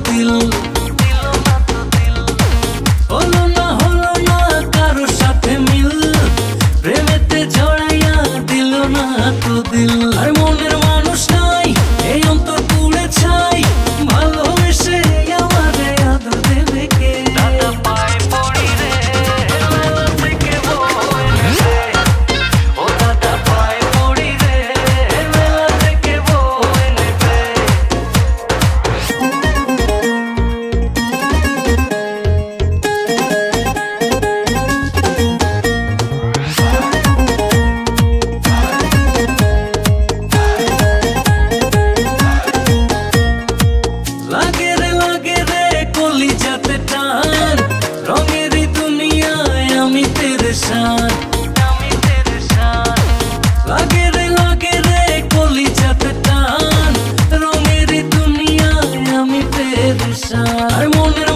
দিল, হলো না কারোর সাথে মিল, প্রেমেতে জড়াইয়া দিল না তো দিল। আর মনের মানুষ নাই এই অন্তর পুড়ে ছাই, ভালোবেসে আমারে আদর দেবে কে? দাদা পায়ে পড়ি রে মেলা থেকে বউ এনে দে, ও দাদা পায়ে পড়ি রে মেলা থেকে বউ এনে দে। লাগে রে কলিজাতে টান, রঙেরই দুনিয়ায় আমি পেরেশান। লাগে রে কলিজাতে টান, রঙেরই দুনিয়ায় আমি পেরেশান। আর মনের